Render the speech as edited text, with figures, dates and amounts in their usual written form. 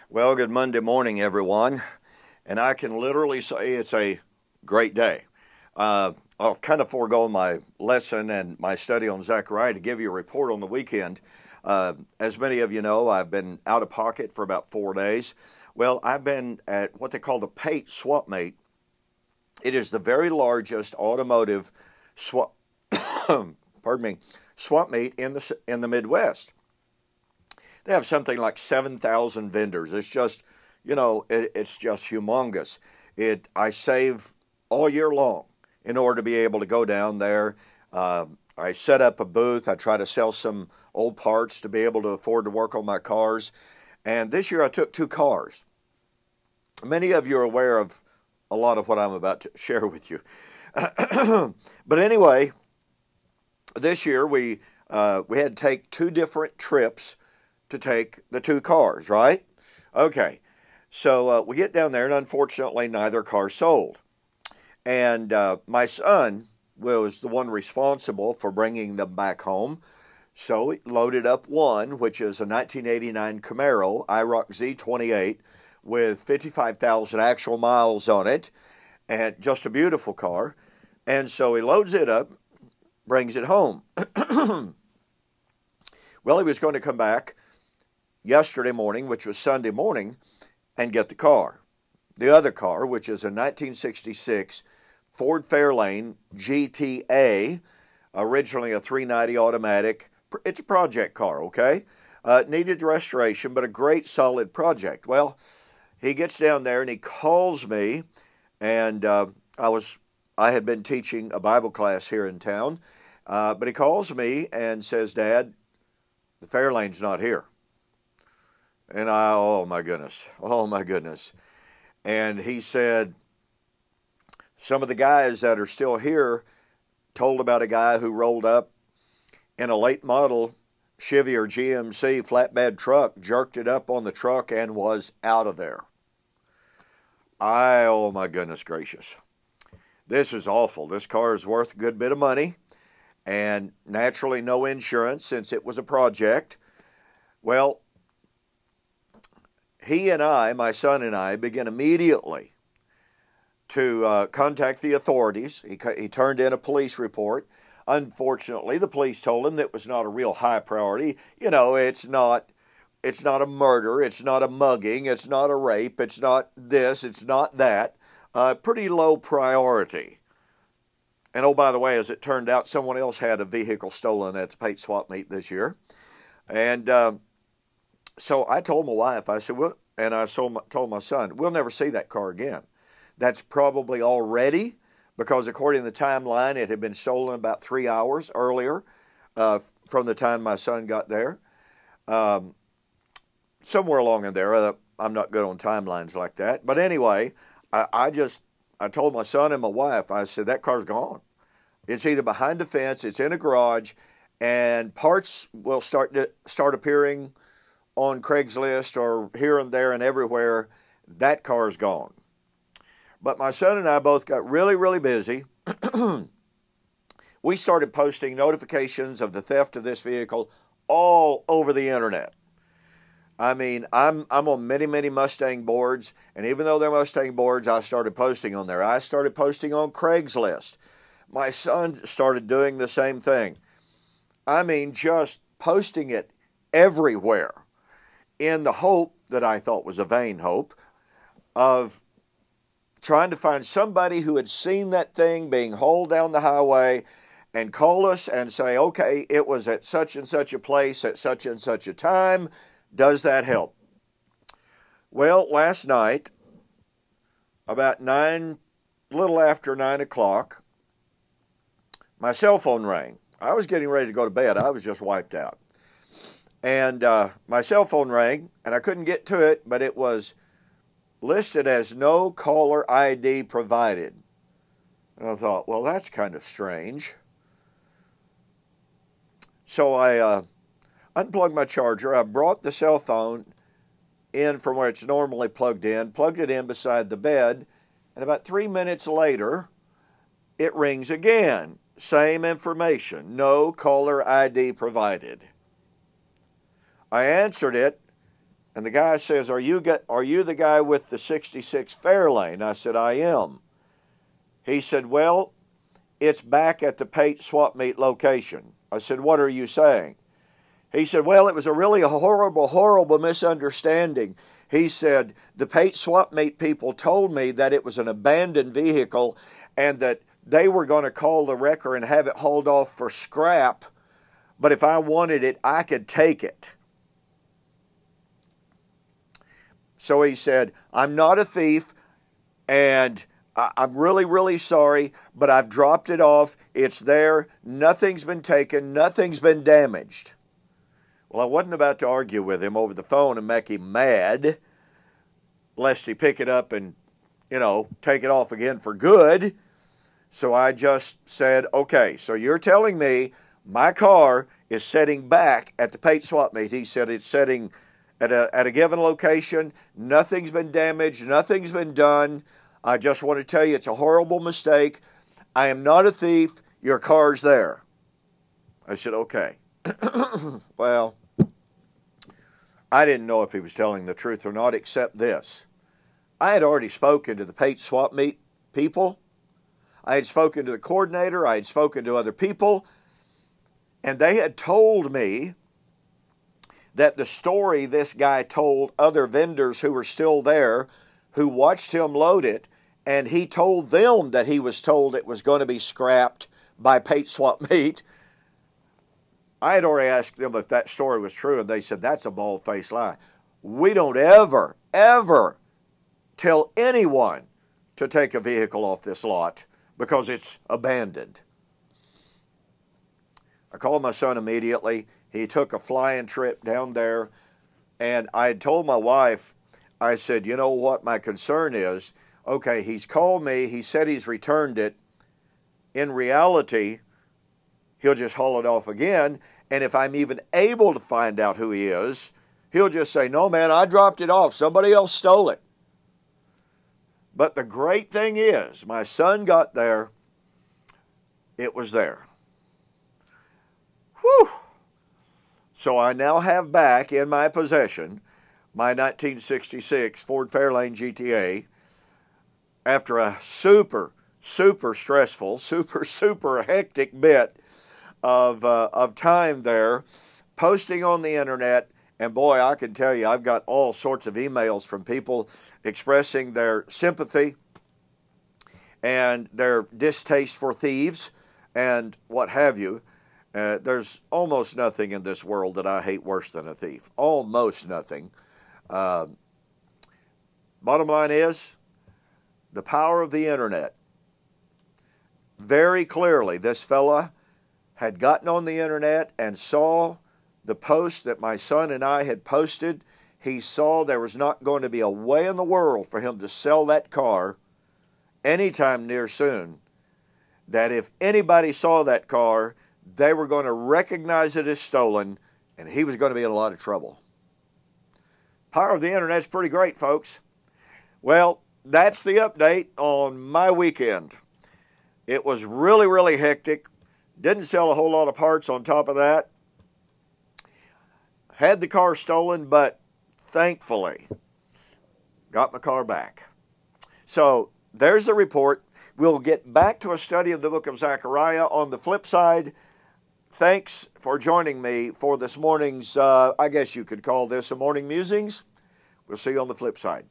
Well, good Monday morning, everyone. And I can literally say it's a great day. I'll kind of forego my lesson and my study on Zechariah to give you a report on the weekend. As many of you know, I've been out of pocket for about 4 days. Well, I've been at what they call the PATE Swap Meet. It is the very largest automotive swap, pardon me, swap meet in the Midwest. They have something like 7,000 vendors. It's just, it's just humongous. I save all year long in order to be able to go down there. I set up a booth. I try to sell some old parts to be able to afford to work on my cars. And this year I took 2 cars. Many of you are aware of a lot of what I'm about to share with you. But anyway, this year we had to take 2 different trips to take the 2 cars, right? Okay, so we get down there, and unfortunately, neither car sold. And my son was the one responsible for bringing them back home. So he loaded up one, which is a 1989 Camaro IROC Z28 with 55,000 actual miles on it, and just a beautiful car. And so he loads it up, brings it home. Well, he was going to come back yesterday morning, which was Sunday morning, and get the car. The other car, which is a 1966 Ford Fairlane GTA, originally a 390 automatic. It's a project car, okay? Needed restoration, but a great solid project. Well, he gets down there and he calls me, and I had been teaching a Bible class here in town, but he calls me and says, "Dad, the Fairlane's not here." And oh my goodness. And he said, some of the guys that are still here told about a guy who rolled up in a late model Chevy or GMC flatbed truck, jerked it up on the truck, and was out of there. Oh my goodness gracious. This is awful. This car is worth a good bit of money, and naturally no insurance since it was a project. Well, he and I, my son and I, began immediately to contact the authorities. He turned in a police report. Unfortunately, the police told him that it was not a real high priority. It's not a murder. It's not a mugging. It's not a rape. It's not this. It's not that. Pretty low priority. And oh, by the way, as it turned out, someone else had a vehicle stolen at the Pate Swap Meet this year. And so I told my wife, I said, well, and I told my son, we'll never see that car again. That's probably already, because according to the timeline, it had been stolen about 3 hours earlier from the time my son got there. Somewhere along in there, I'm not good on timelines like that. But anyway, I told my son and my wife, I said, that car's gone. It's either behind the fence, it's in a garage, and parts will start appearing on Craigslist or here and there and everywhere. That car's gone. But my son and I both got really, really busy. We started posting notifications of the theft of this vehicle all over the internet. I mean, I'm on many, many Mustang boards, and even though they're Mustang boards, I started posting on there. I started posting on Craigslist. My son started doing the same thing. I mean, just posting it everywhere, in the hope that I thought was a vain hope of trying to find somebody who had seen that thing being hauled down the highway and call us and say, okay, it was at such and such a place at such and such a time. Does that help? Well, last night, about a little after 9 o'clock, my cell phone rang. I was getting ready to go to bed. I was just wiped out. And my cell phone rang, and I couldn't get to it, but it was listed as no caller ID provided. And I thought, well, that's kind of strange. So I unplugged my charger. I brought the cell phone in from where it's normally plugged it in beside the bed, and about 3 minutes later, it rings again. Same information, no caller ID provided. I answered it, And the guy says, are you the guy with the 66 Fairlane? I said, I am. He said, well, it's back at the Pate swap meet location. I said, what are you saying? He said, well, it was a really horrible, horrible misunderstanding. He said, the Pate swap meet people told me that it was an abandoned vehicle and that they were going to call the wrecker and have it hauled off for scrap, but if I wanted it, I could take it. So he said, I'm not a thief, and I'm really, really sorry, but I've dropped it off. It's there. Nothing's been taken. Nothing's been damaged. Well, I wasn't about to argue with him over the phone and make him mad, lest he pick it up and, take it off again for good. So I just said, okay, so you're telling me my car is sitting back at the Pate swap meet. He said it's sitting at a given location. Nothing's been damaged. Nothing's been done. I just want to tell you it's a horrible mistake. I am not a thief. Your car's there. I said, okay. Well, I didn't know if he was telling the truth or not, except this. I had already spoken to the Pate swap meet people. I had spoken to the coordinator. I had spoken to other people. And they had told me that the story this guy told other vendors who were still there, who watched him load it, and he told them that he was told it was going to be scrapped by Pate swap meet. I had already asked them if that story was true, and they said, that's a bald-faced lie. We don't ever, ever tell anyone to take a vehicle off this lot because it's abandoned. I called my son immediately. He took a flying trip down there, and I had told my wife, I said, you know what my concern is? Okay, he's called me. He said he's returned it. In reality, he'll just haul it off again, and if I'm even able to find out who he is, he'll just say, no, man, I dropped it off. Somebody else stole it. But the great thing is, my son got there. It was there. Whew. So I now have back in my possession my 1966 Ford Fairlane GTA after a super, super stressful, super hectic bit of time there, posting on the internet. And boy, I can tell you, I've got all sorts of emails from people expressing their sympathy and their distaste for thieves and what have you. There's almost nothing in this world that I hate worse than a thief. Almost nothing. Bottom line is, the power of the internet. Very clearly, this fella had gotten on the internet and saw the post that my son and I had posted. He saw there was not going to be a way in the world for him to sell that car anytime near soon. That if anybody saw that car, they were going to recognize it as stolen, and he was going to be in a lot of trouble. Power of the internet's pretty great, folks. Well, that's the update on my weekend. It was really, really hectic. Didn't sell a whole lot of parts on top of that. Had the car stolen, but thankfully got my car back. So there's the report. We'll get back to a study of the book of Zechariah on the flip side. Thanks for joining me for this morning's, I guess you could call this a morning musings. We'll see you on the flip side.